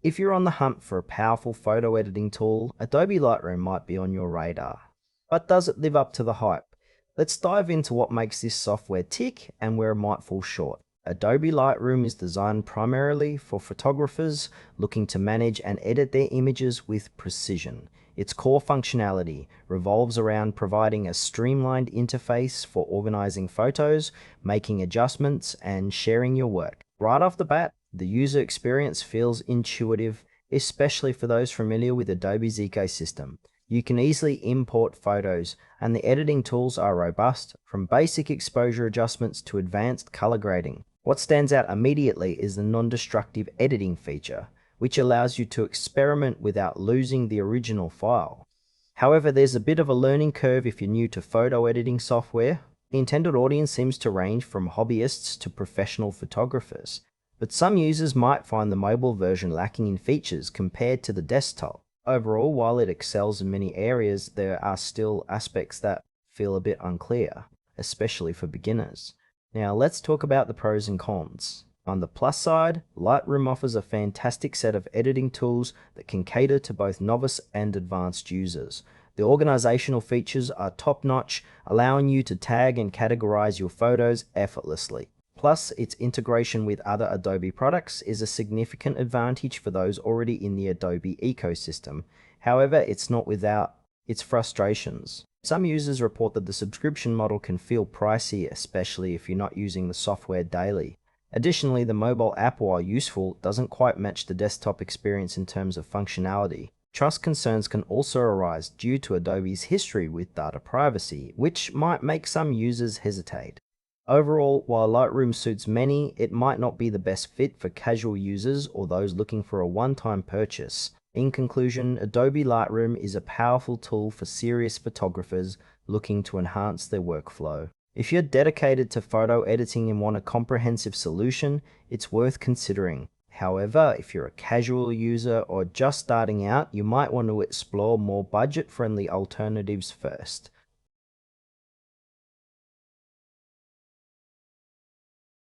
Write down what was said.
If you're on the hunt for a powerful photo editing tool, Adobe Lightroom might be on your radar. But does it live up to the hype? Let's dive into what makes this software tick and where it might fall short. Adobe Lightroom is designed primarily for photographers looking to manage and edit their images with precision. Its core functionality revolves around providing a streamlined interface for organizing photos, making adjustments, and sharing your work. Right off the bat, the user experience feels intuitive, especially for those familiar with Adobe's ecosystem. You can easily import photos, and the editing tools are robust, from basic exposure adjustments to advanced color grading. What stands out immediately is the non-destructive editing feature, which allows you to experiment without losing the original file. However, there's a bit of a learning curve if you're new to photo editing software. The intended audience seems to range from hobbyists to professional photographers, but some users might find the mobile version lacking in features compared to the desktop. Overall, while it excels in many areas, there are still aspects that feel a bit unclear, especially for beginners. Now let's talk about the pros and cons. On the plus side, Lightroom offers a fantastic set of editing tools that can cater to both novice and advanced users. The organizational features are top-notch, allowing you to tag and categorize your photos effortlessly. Plus, its integration with other Adobe products is a significant advantage for those already in the Adobe ecosystem. However, it's not without its frustrations. Some users report that the subscription model can feel pricey, especially if you're not using the software daily. Additionally, the mobile app, while useful, doesn't quite match the desktop experience in terms of functionality. Trust concerns can also arise due to Adobe's history with data privacy, which might make some users hesitate. Overall, while Lightroom suits many, it might not be the best fit for casual users or those looking for a one-time purchase. In conclusion, Adobe Lightroom is a powerful tool for serious photographers looking to enhance their workflow. If you're dedicated to photo editing and want a comprehensive solution, it's worth considering. However, if you're a casual user or just starting out, you might want to explore more budget-friendly alternatives first.